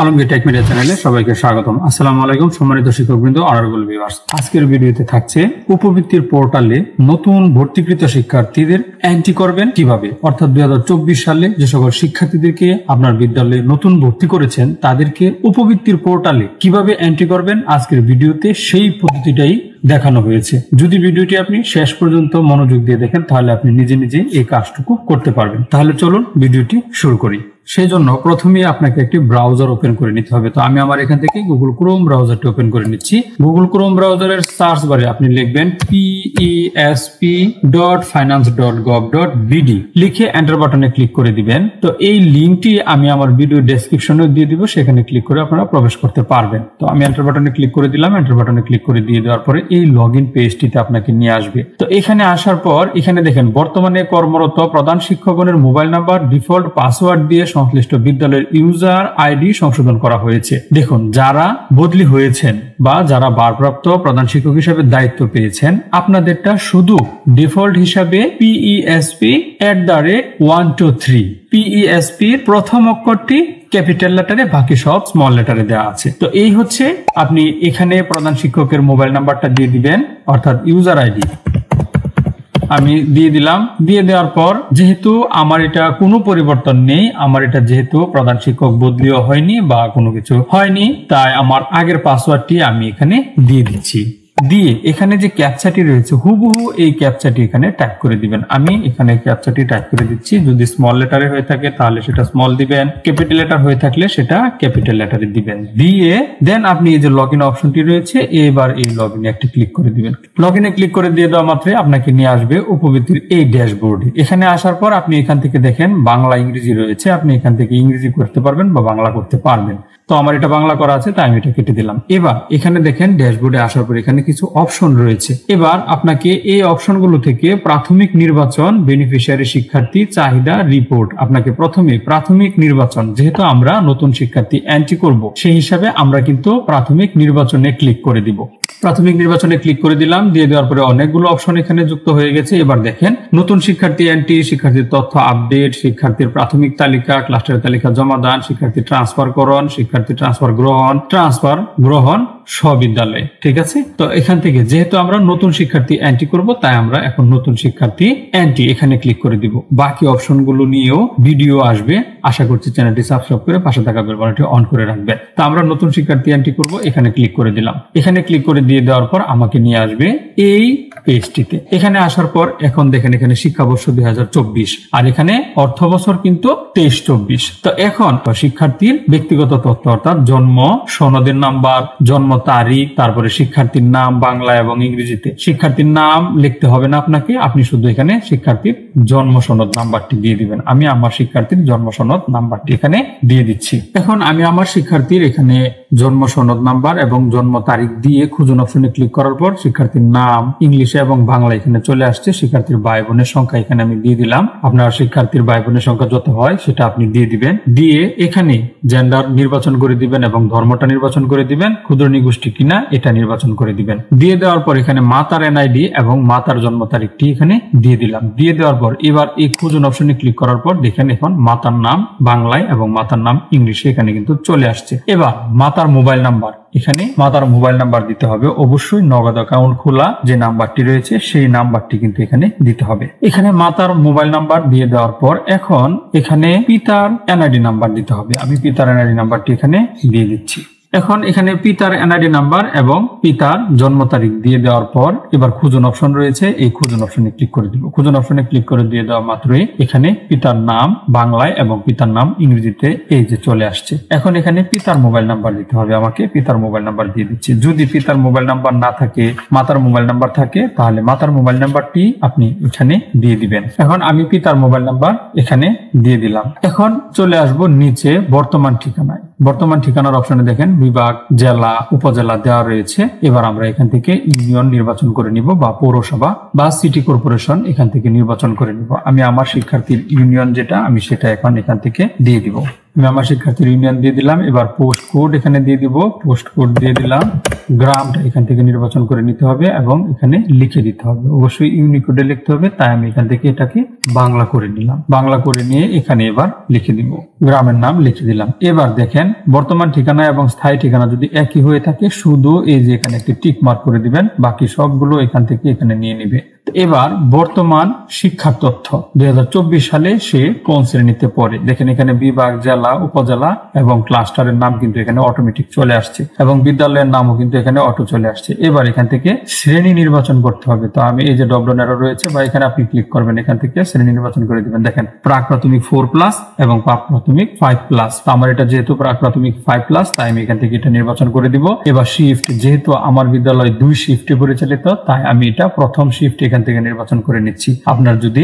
Alamgir take media চ্যানেলে সবাইকে স্বাগতম। আসসালামু আলাইকুম সম্মানিত শিক্ষকবৃন্দ, অনারেবল ভিউয়ার্স। আজকের ভিডিওতে থাকছে উপবৃত্তির পোর্টালে নতুন ভর্তিকৃত শিক্ষার্থীদের এন্ট্রি করবেন কিভাবে, অর্থাৎ 2024 সালে যে সকল শিক্ষার্থীদেরকে আপনার বিদ্যালয়ে নতুন ভর্তি করেছেন তাদেরকে উপবৃত্তির পোর্টালে কিভাবে এন্ট্রি করবেন আজকের ভিডিওতে সেই পদ্ধতিটাই দেখানো হয়েছে। যদি ভিডিওটি আপনি শেষ পর্যন্ত মনোযোগ দিয়ে দেখেন তাহলে আপনি নিজে নিজে এই কাজটুকু করতে পারবেন। তাহলে চলুন ভিডিওটি শুরু করি। সেই জন্য প্রথমেই আপনাকে একটি ব্রাউজার ওপেন করে নিতে হবে। তো আমি আমার এখান থেকে গুগল ক্রোম ব্রাউজারটি ওপেন করে নিচ্ছি। গুগল ক্রোম ব্রাউজারের সার্চ বারে আপনি লিখবেন pesp.finance.gov.bd লিখে এন্টার বাটনে ক্লিক করে দিবেন। তো এই লিংকটি আমি আমার ভিডিও ডেসক্রিপশনে দিয়ে দিব, সেখানে ক্লিক করে আপনারা প্রবেশ করতে পারবেন। তো আমি এন্টার বাটনে ক্লিক করে দিলাম। এন্টার বাটনে ক্লিক করে দিয়ে দেওয়ার পরে এই লগইন পেজটিতে আপনাকে নিয়ে আসবে। তো এখানে আসার পর এখানে দেখেন বর্তমানে কর্মরত প্রধান শিক্ষকগণের মোবাইল নাম্বার, ডিফল্ট পাসওয়ার্ড দিয়ে সংশ্লিষ্ট বিদ্যালয়ের ইউজার আইডি সংশোধন করা হয়েছে। দেখুন, যারা বদলি হয়েছেন বা যারা ভারপ্রাপ্ত প্রধান শিক্ষক হিসেবে দায়িত্ব পেয়েছেন আপনাদেরটা শুধু ডিফল্ট হিসাবে PESP@123 PESP এর প্রথম অক্ষরটি ক্যাপিটাল লেটারে, বাকি সব স্মল লেটারে দেওয়া আছে। তো এই হচ্ছে আপনি এখানে প্রধান শিক্ষকের মোবাইল নাম্বারটা দিয়ে দিবেন, অর্থাৎ ইউজার আইডি আমি দিয়ে দিলাম। দিয়ে দেওয়ার পর যেহেতু আমার এটা কোনো পরিবর্তন নেই, আমার এটা যেহেতু প্রধান শিক্ষক বদলিও হয়নি বা কোনো কিছু হয়নি, তাই আমার আগের পাসওয়ার্ডটি আমি এখানে দিয়ে দিচ্ছি। দিয়ে এখানে যে ক্যাপচাটি রয়েছে হুবহু এই ক্যাপচাটি এখানে টাইপ করে দিবেন। আমি এখানে ক্যাপচাটি টাইপ করে দিচ্ছি। যদি স্মল লেটারে হয়ে থাকে তাহলে সেটা স্মল দিবেন, ক্যাপিটাল লেটার হয়ে থাকলে সেটা ক্যাপিটাল লেটারে দিবেন। দিয়ে দেন আপনি এই যে লগইন অপশনটি রয়েছে এবার এই লগইনে একটি ক্লিক করে দিবেন। লগইনে ক্লিক করে দিয়ে দেওয়া মাত্র আপনাকে নিয়ে আসবে উপবৃত্তির এই ড্যাশবোর্ডে। এখানে আসার পর আপনি এখান থেকে দেখেন বাংলা ইংরেজি রয়েছে, আপনি এখান থেকে ইংরেজি করতে পারবেন বা বাংলা করতে পারবেন। তো আমার এটা বাংলা করা আছে তাই আমি এটা কেটে দিলাম। এবার এখানে দেখেন ড্যাশবোর্ডে আসার পর এখানে কিছু অপশন রয়েছে। এবার আপনাকে এই অপশনগুলো থেকে প্রাথমিক নির্বাচন, বেনিফিশিয়ারি শিক্ষার্থী চাহিদা রিপোর্ট, আপনাকে প্রথমে প্রাথমিক নির্বাচন, যেহেতু আমরা নতুন শিক্ষার্থী এন্ট্রি করব সেই হিসাবে আমরা কিন্তু প্রাথমিক নির্বাচনে ক্লিক করে দিব। প্রাথমিক নির্বাচনে ক্লিক করে দিলাম। দিয়ে দেওয়ার পরে অনেকগুলো অপশন এখানে যুক্ত হয়ে গেছে। এবার দেখেন নতুন শিক্ষার্থী এন্ট্রি, শিক্ষার্থীর তথ্য আপডেট, শিক্ষার্থীর প্রাথমিক তালিকা, ক্লাস্টারের তালিকা জমাদান, শিক্ষার্থী ট্রান্সফার করণ, শিক্ষার্থী ট্রান্সফার গ্রহণ স্ববিদ্যালয়ে। ঠিক আছে। তো এখান থেকে যেহেতু আমরা নতুন শিক্ষার্থী এন্ট্রি করব তাই আমরা এখন নতুন শিক্ষার্থী এন্ট্রি এখানে ক্লিক করে দিব। বাকি অপশনগুলো নিয়েও ভিডিও আসবে, আশা করছি চ্যানেলটি সাবস্ক্রাইব করে পাশে থাকা বেল বাটনটি অন করে রাখবেন। তো আমরা নতুন শিক্ষার্থী এন্ট্রি করব, এখানে ক্লিক করে দিলাম। এখানে ক্লিক করে দিয়ে দেওয়ার পর আমাকে নিয়ে আসবে এই পেজটিতে। এখানে আসার পর এখন দেখেন এখানে শিক্ষাবর্ষ 2024 আর এখানে অর্থ বছর কিন্তু 23-24। তো এখন শিক্ষার্থীর ব্যক্তিগত তথ্য অর্থাৎ জন্ম, সনদের নাম্বার, জন্ম তারিখ, তারপরে শিক্ষার্থীর নাম বাংলা এবং ইংরেজিতে। শিক্ষার্থীর নাম লিখতে হবে না আপনাকে, আপনি শুধু এখানে শিক্ষার্থীর জন্ম সনদ নাম্বারটি দিয়ে দিবেন। আমি আমার শিক্ষার্থীর জন্ম সনদ নাম্বারটি এখানে দিয়ে দিচ্ছি। এখন আমি আমার শিক্ষার্থীর এখানে জন্ম সনদ নাম্বার এবং জন্ম তারিখ দিয়ে খুঁজুন অপশনে ক্লিক করার পর শিক্ষার্থীর নাম ইংলিশে এবং বাংলা এখানে চলে আসছে। শিক্ষার্থীর ভাই বোনের সংখ্যা এখানে আমি দিয়ে দিলাম। আপনার শিক্ষার্থীর ভাই বোনের সংখ্যা যত হয় সেটা আপনি দিয়ে দিবেন। দিয়ে এখানে জেন্ডার নির্বাচন করে দিবেন এবং ধর্মটা নির্বাচন করে দিবেন, ক্ষুদ্র নিগোষ্ঠী কিনা এটা নির্বাচন করে দিবেন। দিয়ে দেওয়ার পর এখানে মাতার এনআইডি এবং মাতার জন্ম তারিখটি এখানে দিয়ে দিলাম। দিয়ে দেওয়ার পর এবার এই খুঁজুন অপশনে ক্লিক করার পর দেখেন এখন মাতার নাম বাংলায় এবং মাতার নাম ইংলিশে এখানে কিন্তু চলে আসছে। এবার মাতার মোবাইল নাম্বার, এখানে মাতার মোবাইল নাম্বার দিতে হবে। অবশ্যই নগদ অ্যাকাউন্ট খোলা যে নাম্বারটি রয়েছে সেই নাম্বারটি কিন্তু এখানে দিতে হবে। এখানে মাতার মোবাইল নাম্বার দিয়ে দেওয়ার পর এখন এখানে পিতার এনআইডি নাম্বার দিতে হবে। আমি পিতার এনআইডি নাম্বারটি এখানে দিয়ে দিচ্ছি। এখন এখানে পিতার এনআইডি নাম্বার এবং পিতার জন্ম তারিখ দিয়ে দেওয়ার পর এবার খুঁজুন অপশন রয়েছে, এই খুঁজুন অপশনে ক্লিক করে দিব। খুঁজুন অপশনে ক্লিক করে দিয়ে দেওয়া মাত্রই এখানে পিতার নাম বাংলায় এবং পিতার নাম ইংরেজিতে এই যে চলে আসছে। এখন এখানে পিতার মোবাইল নাম্বার দিতে হবে আমাকে। পিতার মোবাইল নাম্বার দিয়ে দিচ্ছি। যদি পিতার মোবাইল নাম্বার না থাকে, মাতার মোবাইল নাম্বার থাকে, তাহলে মাতার মোবাইল নাম্বারটি আপনি এখানে দিয়ে দিবেন। এখন আমি পিতার মোবাইল নাম্বার এখানে দিয়ে দিলাম। এখন চলে আসবো নিচে বর্তমান ঠিকানায়। বর্তমান ঠিকানার অপশনে দেখেন বিভাগ, জেলা, উপজেলা দেওয়া রয়েছে। এবার আমরা এখান থেকে ইউনিয়ন নির্বাচন করে নিব বা পৌরসভা বা সিটি কর্পোরেশন এখান থেকে নির্বাচন করে নিব। আমি আমার শিক্ষার্থীর ইউনিয়ন যেটা আমি সেটা এখন এখান থেকে দিয়ে দিব। আমি আমার শিক্ষার্থীর ইউনিয়ন দিয়ে দিলাম। এবার পোস্ট কোড এখানে দিয়ে দিব, পোস্ট কোড দিয়ে দিলাম। গ্রামটা এখান থেকে নির্বাচন করে নিতে হবে এবং এখানে লিখে দিতে হবে, অবশ্যই ইউনিকোডে লিখতে হবে, তাই আমি এখান থেকে এটাকে বাংলা করে নিলাম। বাংলা করে নিয়ে এখানে এবার লিখে দিব, গ্রামের নাম লিখে দিলাম। এবার দেখেন বর্তমান ঠিকানা এবং স্থায়ী ঠিকানা যদি একই হয়ে থাকে শুধু এই যে এখানে একটি টিক মার্ক করে দিবেন, বাকি সবগুলো এখান থেকে এখানে নিয়ে নিবে। এবার বর্তমান শিক্ষার তথ্য 2024 সালে সে কোন শ্রেণীতে পড়ে, দেখেন এখানে বিভাগ, জেলা, উপজেলা এবং ক্লাস্টারের নাম কিন্তু এখানে অটোমেটিক চলে আসছে এবং বিদ্যালয়ের নামও কিন্তু এখানে অটো চলে আসছে। এবার এখান থেকে শ্রেণী নির্বাচন করতে হবে। তো আমি এই যে ডবল অ্যারো রয়েছে বা এখানে আপনি ক্লিক করবেন, এখান থেকে শ্রেণী নির্বাচন করে দিবেন। দেখেন প্রাক প্রাথমিক 4+ এবং প্রাক প্রাথমিক 5+। তো আমার এটা যেহেতু প্রাক প্রাথমিক 5+, তাই আমি এখান থেকে এটা নির্বাচন করে দিব। এবার শিফট, যেহেতু আমার বিদ্যালয় 2 শিফটে পরিচালিত, তাই আমি এটা প্রথম শিফট এখান থেকে নির্বাচন করে নিচ্ছি। আপনার যদি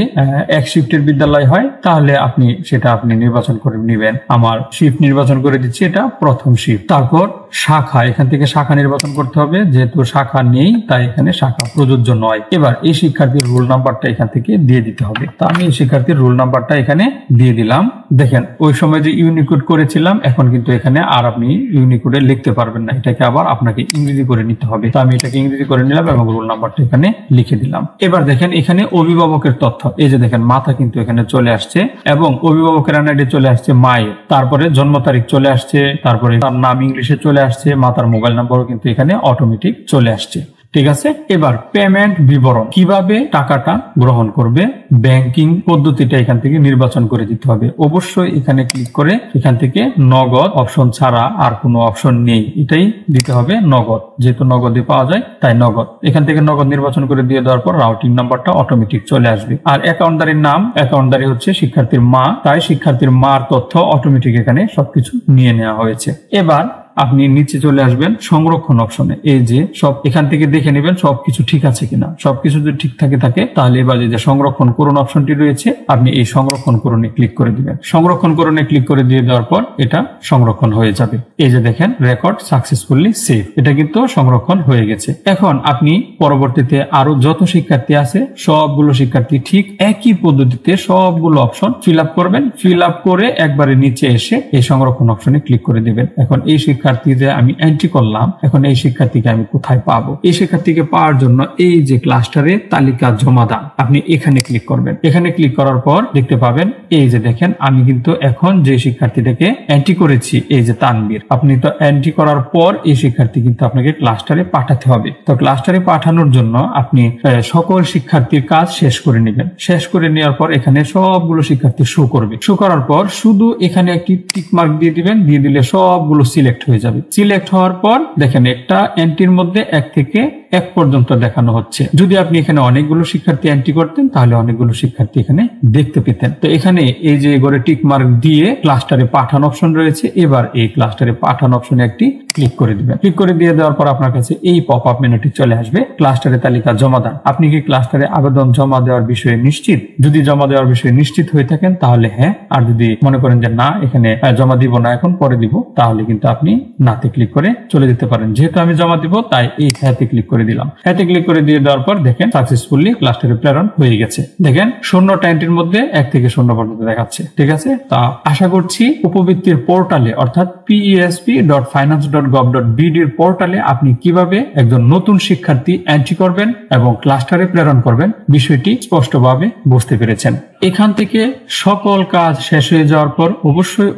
1 শিফটের বিদ্যালয় হয় তাহলে আপনি সেটা নির্বাচন করে নেবেন। আমার শিফট নির্বাচন করে দিচ্ছি, এটা প্রথম শিফট। তারপর শাখা, এখান থেকে শাখা নির্বাচন করতে হবে, যেহেতু শাখা নেই তাই এখানে শাখা প্রযোজ্য নয়। এবার এই শিক্ষার্থীর রোল নাম্বারটা এখান থেকে দিয়ে দিতে হবে। তো আমি এই শিক্ষার্থীর রোল নাম্বারটা এখানে দিয়ে দিলাম। দেখেন ওই সময় যে ইউনিকোড করেছিলাম, এখন কিন্তু এখানে আর আপনি ইউনিকোডে লিখতে পারবেন না, এটাকে আবার আপনাকে ইংরেজি করে নিতে হবে। তো আমি এটাকে ইংরেজি করে নিলাম এবং রোল নাম্বারটা এখানে লিখে দিলাম। এবার দেখেন এখানে অভিভাবকের তথ্য, এই যে দেখেন মাতা কিন্তু এখানে চলে আসছে এবং অভিভাবকের এনআইডি চলে আসছে মায়ের, তারপরে জন্ম তারিখ চলে আসছে, তারপরে তার নাম ইংলিশে চলে আসছে, মাতার মোবাইল নাম্বারও কিন্তু এখানে অটোমেটিক চলে আসছে। ঠিক আছে, এবার পেমেন্ট বিবরণ, কিভাবে টাকাটা গ্রহণ করবে, ব্যাংকিং পদ্ধতিটা এখান থেকে নির্বাচন করে দিতে হবে। অবশ্যই এখানে ক্লিক করে এখান থেকে নগদ অপশন ছাড়া আর কোনো অপশন নেই, এটাই দিতে হবে নগদ, যেহেতু নগদে পাওয়া যায় তাই নগদ। এখান থেকে নগদ নির্বাচন করে দিয়ে দেওয়ার পর রাউটিং নাম্বারটা অটোমেটিক চলে আসবে। আর অ্যাকাউন্টদারির নাম, অ্যাকাউন্টদারি হচ্ছে শিক্ষার্থীর মা, তাই শিক্ষার্থীর মার তথ্য অটোমেটিক এখানে সবকিছু নিয়ে নেওয়া হয়েছে। এবার আপনি নিচে চলে আসবেন সংরক্ষণ অপশনে, এই যে সব এখান থেকে দেখে নেবেন সবকিছু ঠিক আছে কিনা। সবকিছু যদি ঠিক থাকে তাহলে এবার যে সংরক্ষণ করুন অপশনটি রয়েছে, আপনি এই সংরক্ষণ করুনে ক্লিক করে দিবেন। সংরক্ষণ করুনে ক্লিক করে দিয়ে দেওয়ার পর এটা সংরক্ষণ হয়ে যাবে। এই যে দেখেন রেকর্ড সাকসেসফুলি সেভ, এটা কিন্তু সংরক্ষণ হয়ে গেছে। এখন আপনি পরবর্তীতে আরো যত শিক্ষার্থী আছে সবগুলো শিক্ষার্থী ঠিক একই পদ্ধতিতে সবগুলো অপশন ফিল আপ করবেন। ফিল আপ করে একবারে নিচে এসে এই সংরক্ষণ অপশনে ক্লিক করে দিবেন। এখন এই শিক্ষার্থীদের আমি এন্ট্রি করলাম, এখন এই শিক্ষার্থীকে আমি কোথায় পাবো? এই শিক্ষার্থীকে পাওয়ার জন্য এই যে ক্লাস্টারে তালিকা জমা দান, আপনি এখানে ক্লিক করবেন। এখানে ক্লিক করার পর দেখতে পাবেন এই যে দেখেন আমি কিন্তু এখন যে শিক্ষার্থীটাকে এন্ট্রি করেছি, এই যে তানবীর, আপনি তো এন্ট্রি করার পর এই শিক্ষার্থী কিন্তু আপনাকে ক্লাস্টারে পাঠাতে হবে। তো ক্লাস্টারে পাঠানোর জন্য আপনি সকল শিক্ষার্থীর কাজ শেষ করে নেবেন। শেষ করে নেওয়ার পর এখানে সবগুলো শিক্ষার্থী শো করবে। শো করার পর শুধু এখানে একটি টিক মার্ক দিয়ে দিবেন, দিয়ে দিলে সবগুলো সিলেক্ট হয়ে যাবে। সিলেক্ট হওয়ার পর দেখেন একটা এন্ট্রির মধ্যে 1 থেকে 1 পর্যন্ত দেখানো হচ্ছে। যদি আপনি এখানে অনেকগুলো শিক্ষার্থী এন্ট্রি করতেন তাহলে অনেকগুলো শিক্ষার্থী এখানে দেখতে পেতেন। তো এখানে এই যে করে টিক মার্ক দিয়ে ক্লাস্টারে পাঠানো অপশন রয়েছে, এবার এই ক্লাস্টারে পাঠানো অপশনে একটি ক্লিক করে দিবেন। ক্লিক করে দিয়ে দেওয়ার পর আপনার কাছে এই পপ আপ মেনুটি চলে আসবে, ক্লাস্টারে তালিকা জমা দান। আপনি কি ক্লাস্টারে আবেদন জমা দেওয়ার বিষয়ে নিশ্চিত? যদি জমা দেওয়ার বিষয়ে নিশ্চিত হয়ে থাকেন তাহলে হ্যাঁ, আর যদি মনে করেন যে না এখানে জমা দিব না, এখন পরে দিব, তাহলে কিন্তু আপনি নাতে ক্লিক করে চলে যেতে পারেন। যেহেতু আমি জমা দিব তাই এই হ্যাঁতে ক্লিক করে দিলাম। হ্যাঁতে ক্লিক করে দিয়ে দেওয়ার পর দেখেন সাকসেসফুলি ক্লাস্টারে প্রেরণ হয়ে গেছে। দেখেন 0টা এন্ট্রির মধ্যে 1 থেকে 0 পর্যন্ত দেখাচ্ছে। ঠিক আছে, তা আশা করছি উপবৃত্তির পোর্টালে অর্থাৎ pesp.finance.gov.bd এর পোর্টালে আপনি কিভাবে একজন নতুন শিক্ষার্থী এন্ট্রি করবেন এবং ক্লাস্টারে প্রেরণ করবেন বিষয়টি স্পষ্টভাবে বুঝতে পেরেছেন। এখান থেকে সকল কাজ শেষ হয়ে যাওয়ার পর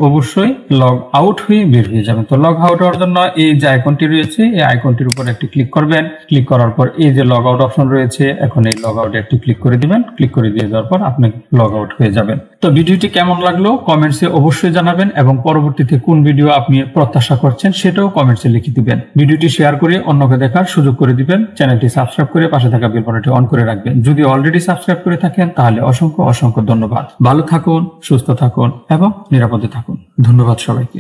অবশ্যই লগ আউট হয়ে বের হয়ে যাবেন। তো লগ আউট হওয়ার জন্য এই যে আইকনটি রয়েছে, এই আইকনটির উপর একটি ক্লিক করবেন। ক্লিক করার পর এই যে লগ আউট অপশন রয়েছে, এখন এই লগ আউটে একটি ক্লিক করে দিবেন। ক্লিক করে দিয়ে দেওয়ার পর আপনি লগ আউট হয়ে যাবেন। তো ভিডিওটি কেমন লাগলো কমেন্টসে অবশ্যই জানাবেন এবং পরবর্তীতে কোন ভিডিও আপনি প্রত্যাশা করছেন সেটাও কমেন্টসে লিখে দিবেন। ভিডিওটি শেয়ার করে অন্যকে দেখার সুযোগ করে দিবেন। চ্যানেলটি সাবস্ক্রাইব করে পাশে থাকা বেল বাটনটি অন করে রাখবেন। যদি অলরেডি সাবস্ক্রাইব করে থাকেন তাহলে অসংখ্য ধন্যবাদ। ভালো থাকুন, সুস্থ থাকুন এবং নিরাপদে থাকুন। ধন্যবাদ সবাইকে।